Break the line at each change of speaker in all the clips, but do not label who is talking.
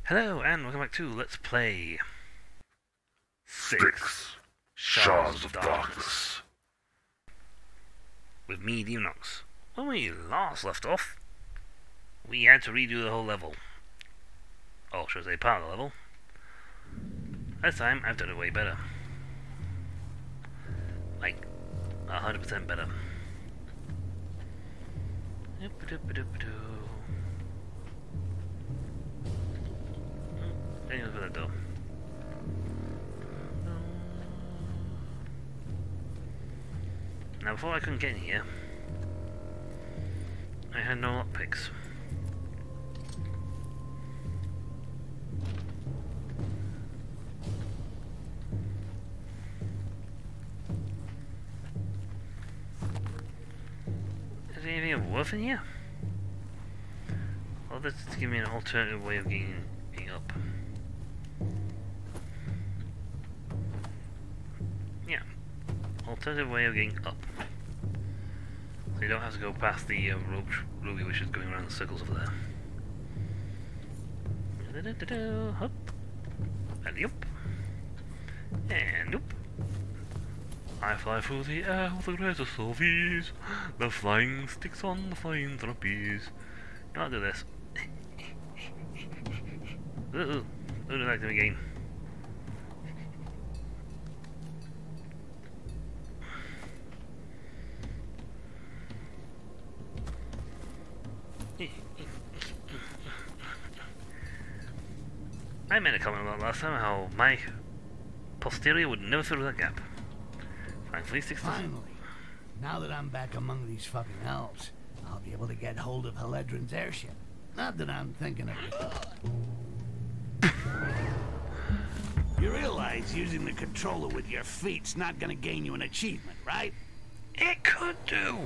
Hello and welcome back to Let's Play
Styx, Shards of Darkness.
with me, Demonox. When we last left off, we had to redo the whole level. Or should I say part of the level. This time, I've done it way better. Like, 100% better. Anything for that door. Now, before I couldn't get in here, I had no lockpicks. Is there anything of worth in here? Well, this is to give me an alternative way of getting up. Yeah, alternative way of getting up. So you don't have to go past the ruby which is going around in circles over there. Hop. And up. And up. I fly through the air with the greatest of ease. The flying sticks on the flying trapeze. I'll do this. Ooh, do that to me again. I made a comment about last time how my posterior would never fill that gap.
Finally, now that I'm back among these fucking elves, I'll be able to get hold of Haledron's airship. Not that I'm thinking of it. You realize using the controller with your feet's not gonna gain you an achievement, right?
It could do!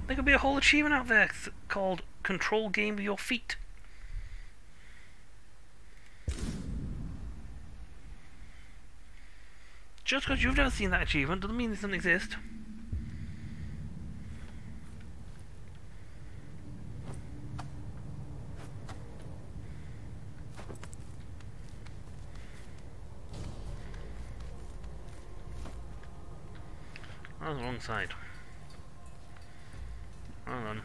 There could be a whole achievement out there called Control Game with Your Feet. Just because you've never seen that achievement doesn't mean it doesn't exist. That was the wrong side. Hold on.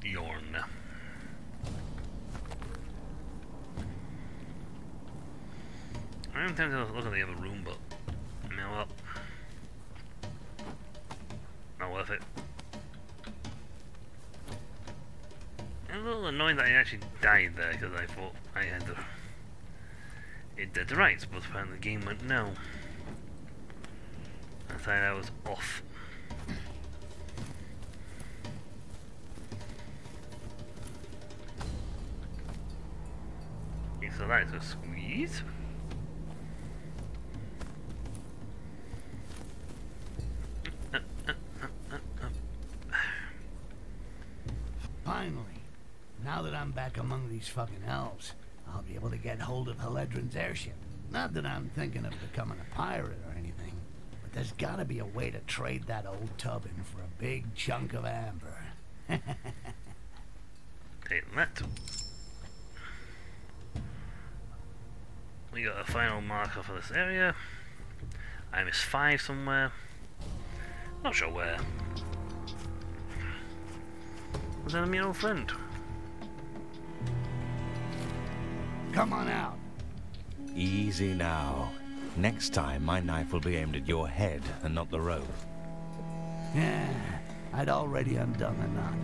Yarn. I'm tempted to look at the other room, but you know what? Not worth it. I'm a little annoyed that I actually died there because I thought I had it did the rights, but apparently the game went no. I thought I was off. Okay, so that is a squeeze.
Finally, now that I'm back among these fucking elves, I'll be able to get hold of Haledron's airship. Not that I'm thinking of becoming a pirate or anything, but there's gotta be a way to trade that old tub in for a big chunk of amber.
Take that. We got a final marker for this area. I missed 5 somewhere. Not sure where. Was that my old friend?
Come on out.
Easy now. Next time, my knife will be aimed at your head and not the rope.
Yeah, I'd already undone the knot.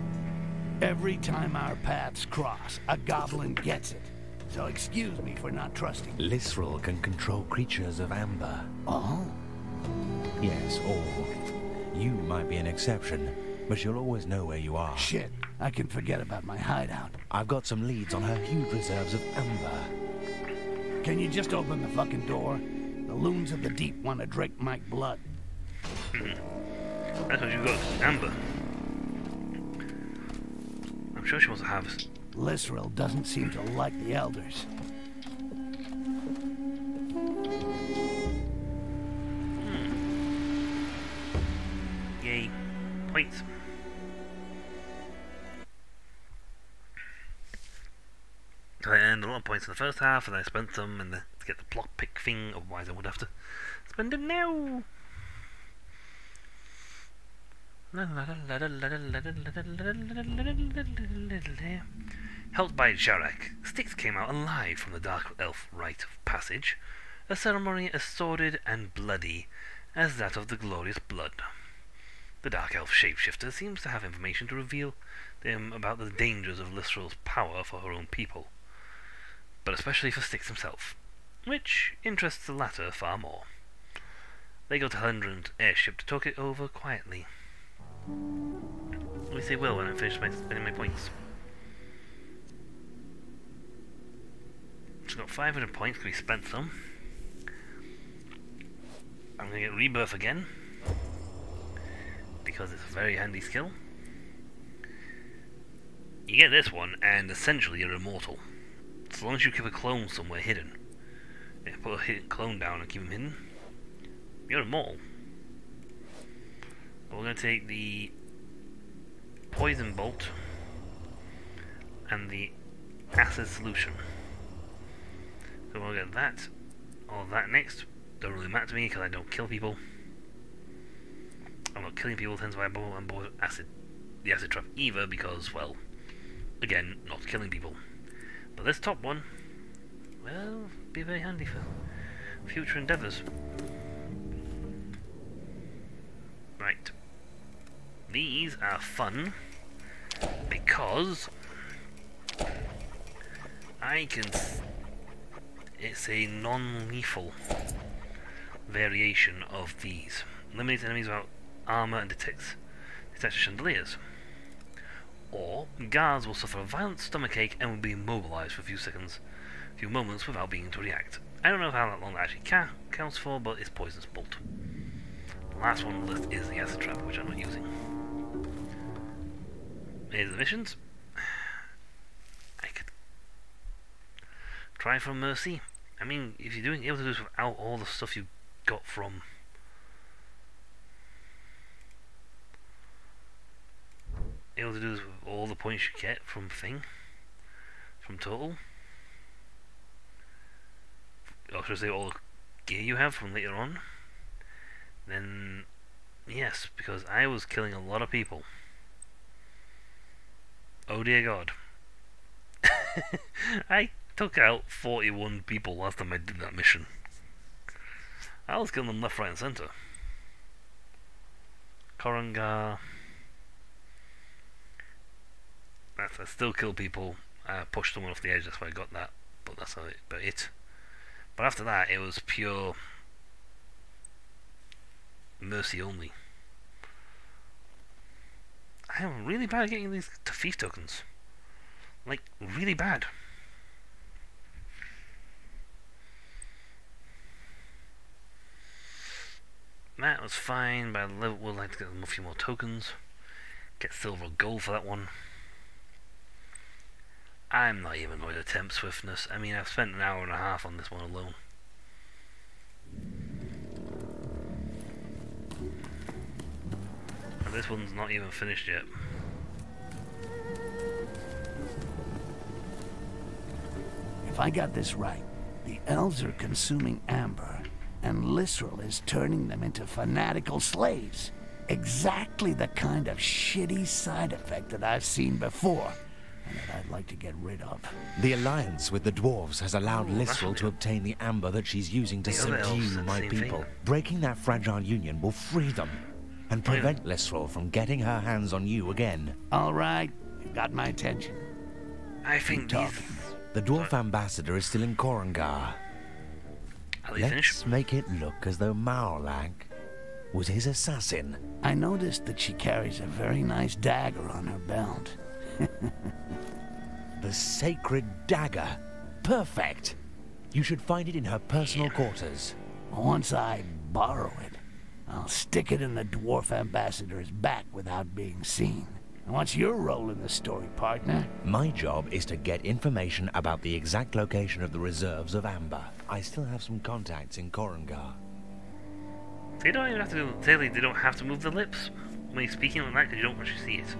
Every time our paths cross, a goblin gets it. So excuse me for not trusting.
Lisrel can control creatures of amber.
Oh?
Yes, all. You might be an exception, but you'll always know where you are.
Shit, I can forget about my hideout.
I've got some leads on her huge reserves of amber.
Can you just open the fucking door? The loons of the deep want to drink my blood.
That's what you got, Amber. I'm sure she wants to harvest.
Lisrel doesn't seem to like the elders.
Yay. Points. I earned a lot of points in the first half, and I spent them to get the block pick thing, otherwise I would have to spend them now. Helped by Jarek, Styx came out alive from the Dark Elf rite of passage, a ceremony as sordid and bloody as that of the glorious blood. The Dark Elf shapeshifter seems to have information to reveal them about the dangers of Lisrel's power for her own people, but especially for Styx himself, which interests the latter far more. They go to Helendron's airship to talk it over quietly. At least they will when I finish spending my points. Just got 500 points because we spent some. I'm going to get Rebirth again, because it's a very handy skill. You get this one, and essentially you're immortal. As long as you keep a clone somewhere hidden. Yeah, put a hidden clone down and keep him hidden, you're immortal. We're going to take the Poison Bolt and the Acid Solution. So we'll get that, or that next. Don't really matter to me because I don't kill people. I'm not killing people, hence why I'm bored of the acid trap either, because, well, again, not killing people. But this top one, well, be very handy for future endeavours. Right. These are fun because I can... It's a non-lethal variation of these. Eliminates enemies without armour and detects chandeliers. Or guards will suffer a violent stomachache and will be immobilized for a few moments without being able to react. I don't know how long that actually counts for, but it's Poisonous Bolt. The last one on the list is the Acid Trap, which I'm not using. Here's the missions. I could try for mercy. I mean, if you're able to do this without all the stuff you got from able to do this with all the points you get from total, or should I say all the gear you have from later on, then yes, because I was killing a lot of people. Oh dear God. I took out 41 people last time I did that mission. I was killing them left, right and centre. Korangar. I still kill people. I pushed someone off the edge, that's why I got that. But that's about it. But after that, it was pure mercy only. I am really bad at getting these thief tokens. Like, really bad. That was fine, but I would like to get a few more tokens. Get silver or gold for that one. I'm not even going to attempt swiftness. I mean, I've spent an hour and a half on this one alone. And this one's not even finished yet.
If I got this right, the elves are consuming amber, and Lisrel is turning them into fanatical slaves. Exactly the kind of shitty side effect that I've seen before, and that I'd like to get rid of.
The alliance with the dwarves has allowed Lisrel to obtain the amber that she's using to subdue my people. Breaking that fragile union will free them and prevent Lisrel from getting her hands on you again.
All right, you've got my attention.
I think
the dwarf ambassador is still in Korangar. Let's make it look as though Maorlag was his assassin.
I noticed that she carries a very nice dagger on her belt.
The sacred dagger. Perfect. You should find it in her personal quarters.
Once I borrow it, I'll stick it in the dwarf ambassador's back without being seen. And what's your role in the story, partner?
My job is to get information about the exact location of the reserves of amber. I still have some contacts in Korengar.
They don't even have to they don't have to move their lips when you're speaking like that because you don't actually see it.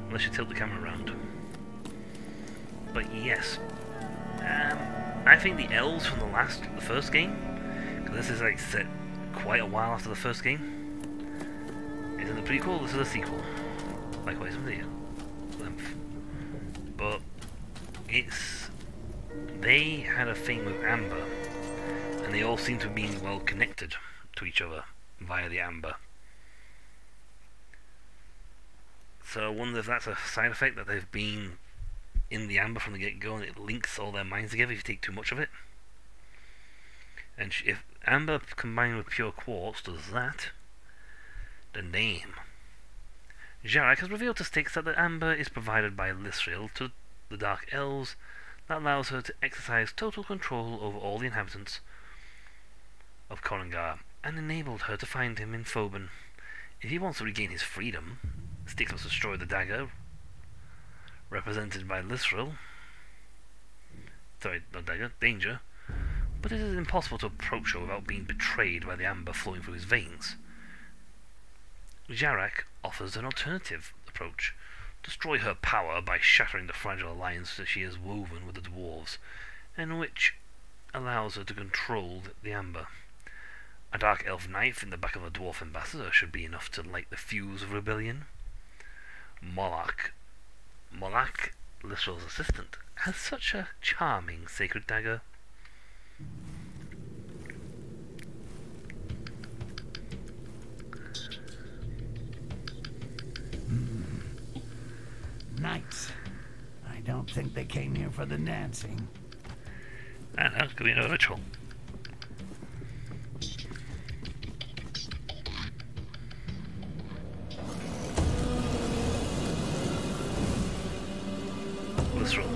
Unless you tilt the camera around. But yes. I think the elves from the first game, because this is like set quite a while after the first game. Isn't it pretty cool? This is a sequel. Likewise with the length. But they had a thing with amber, and they all seem to be well connected to each other via the amber. So I wonder if that's a side effect, that they've been in the amber from the get-go and it links all their minds together if you take too much of it. And if amber combined with pure quartz does that, then damn. Jarak has revealed to Styx that the amber is provided by Lisriel to the Dark Elves that allows her to exercise total control over all the inhabitants of Korengar, and enabled her to find him in Foban. If he wants to regain his freedom, Styx must destroy the dagger, represented by Lisriel. Sorry, not dagger, danger. But it is impossible to approach her without being betrayed by the amber flowing through his veins. Jarak offers an alternative approach. Destroy her power by shattering the fragile alliance that she has woven with the dwarves, and which allows her to control the amber. A dark elf knife in the back of a dwarf ambassador should be enough to light the fuse of rebellion. Moloch, Lisriel's assistant, has such a charming sacred dagger.
Knights. I don't think they came here for the dancing.
And that could be another ritual. Lisriel.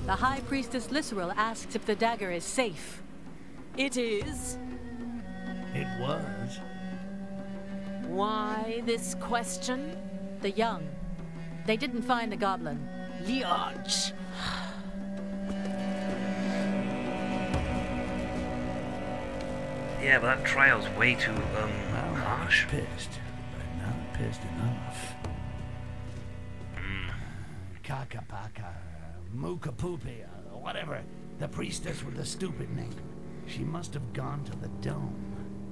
The High Priestess Lisriel asks if the dagger is safe.
It is.
It was.
Why this question?
The young. They didn't find the goblin.
Liach.
Yeah, but that trial's way too,
Well,
harsh.
I was pissed, but not pissed enough. Kakapaka, Mukapupi, whatever. The priestess with the stupid name. She must have gone to the dome.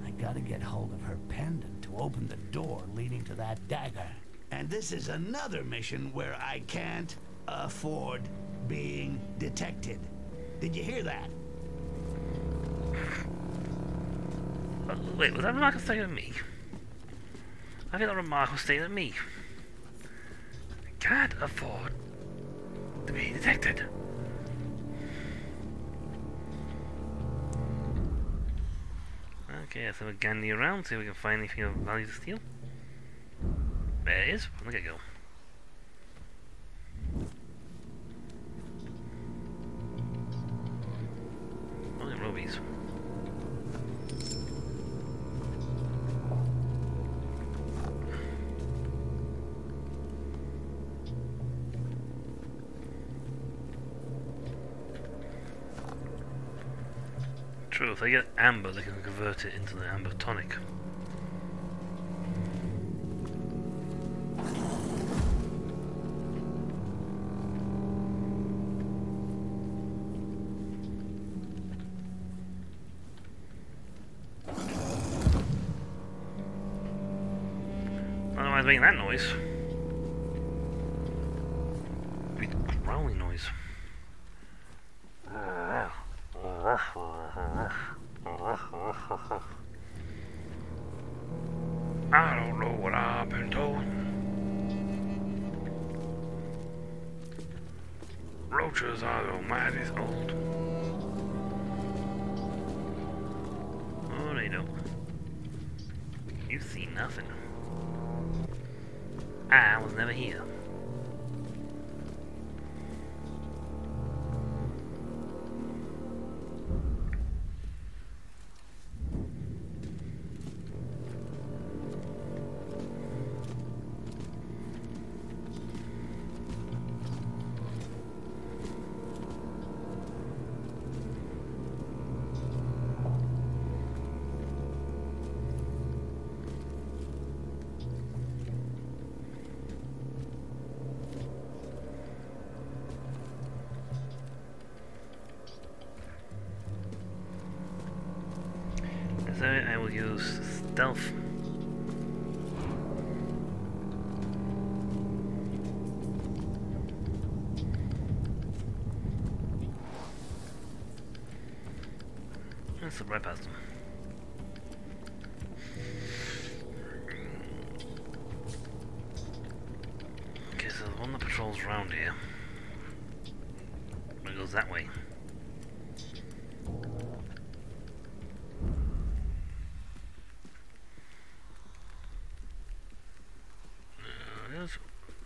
I gotta get hold of her pendant to open the door leading to that dagger. And this is another mission where I can't afford being detected. Did you hear that?
Wait, was that remark stated at me? I think that remark was stated at me. I can't afford to be detected. Okay, so we're gandy around, see if we can find anything of value to steal. There it is, from the get-go. Oh, yeah, rubies. True, if they get amber, they can convert it into the amber tonic. I don't know why it's making that noise. Big growling noise. I don't know what I've been told. Roaches are the mighty's old. Oh, they don't. You see nothing. I was never here. use stealth. Let's slip right past them. Okay, so the one that patrols around here. It goes that way.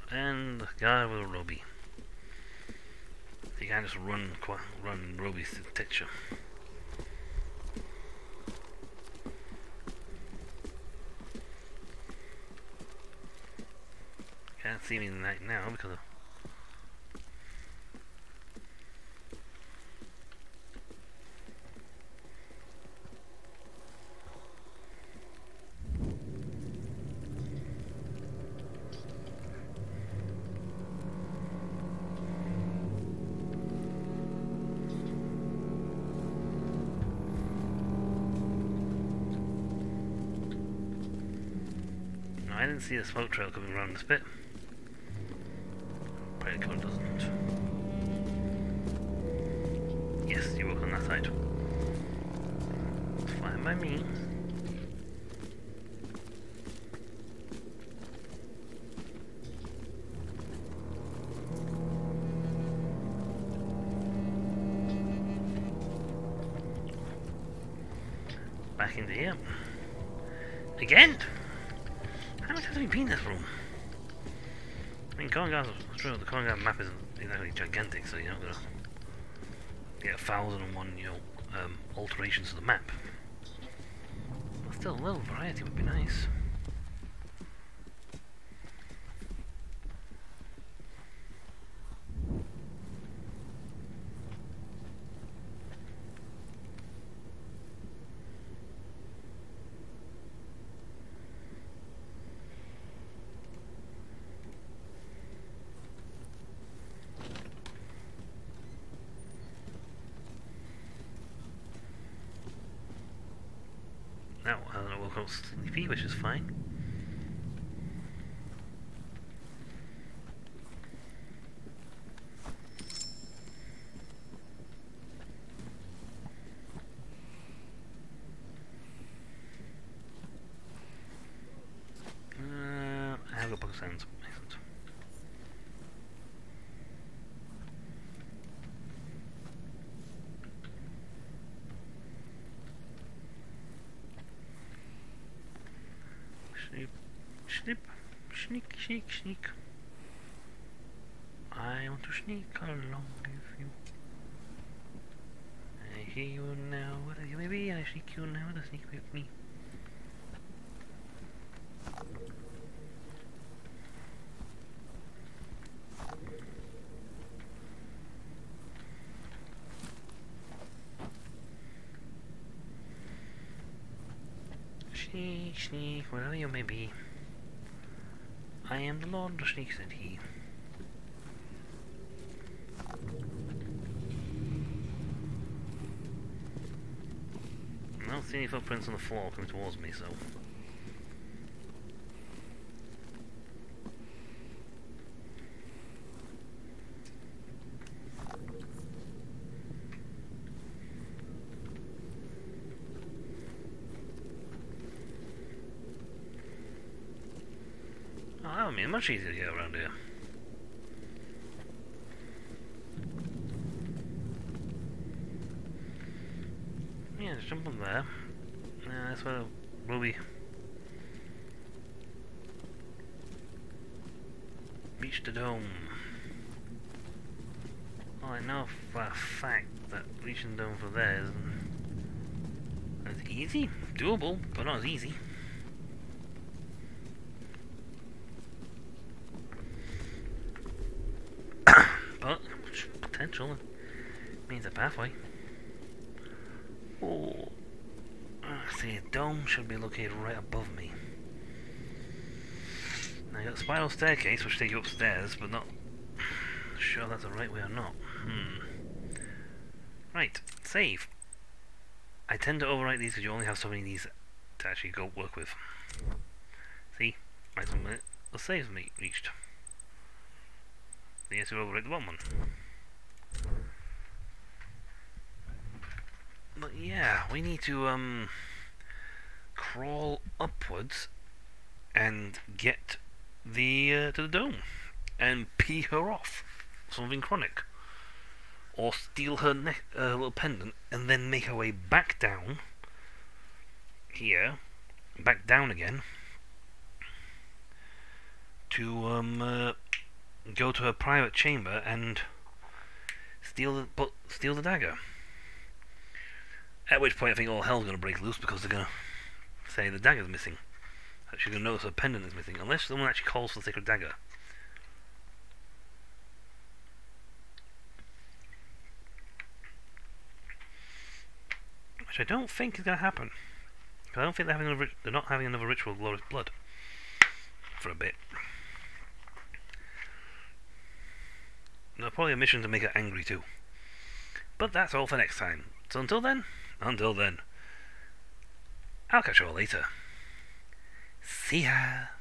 And the guy with a Roby. You can't just run Roby's to detect you. Can't see me right now because of I didn't see a smoke trail coming around this bit. Pretty cool, doesn't it? Yes, you walk on that side. It's fine by me. Back into here. Again? How much has we been in this room? I mean, Kongar's true, the Kongar map isn't exactly gigantic, so you're not gonna get 1,001, you know, alterations to the map. But still, a little variety would be nice. Now, I woke up sleepy, which is fine. I have got book sounds. Excellent. Snip, sneak, sneak, sneak. I want to sneak along with you. I hear you now, whatever you may be, I sneak you now to sneak with me. Sneak, sneak, wherever you may be. I am the Lord of Sneak, said he. I don't see any footprints on the floor coming towards me, so... Oh, that would be much easier to get around here. Yeah, just jump on there. That's where Ruby reached the dome. Well, I know for a fact that reaching the dome from there isn't as easy. Doable, but not as easy. But potential means a pathway. Oh, see, a dome should be located right above me. Now you got a spiral staircase which takes you upstairs, but not sure that's the right way or not. Right, save. I tend to overwrite these because you only have so many of these to actually go work with. See? Right, the saves me reached. Yes, we overwrite the bottom one. But yeah, we need to crawl upwards and get to the dome and pee her off. Something chronic. Or steal her little pendant and then make her way back down here, back down again, to go to her private chamber and steal the dagger. At which point I think all hell's going to break loose because they're going to say the dagger's missing. She's going to notice her pendant is missing, unless someone actually calls for the sacred dagger. Which I don't think is going to happen. Because I don't think they're not having another ritual of glorious blood for a bit. There's probably a mission to make her angry too. But that's all for next time. So until then, I'll catch you all later. See ya!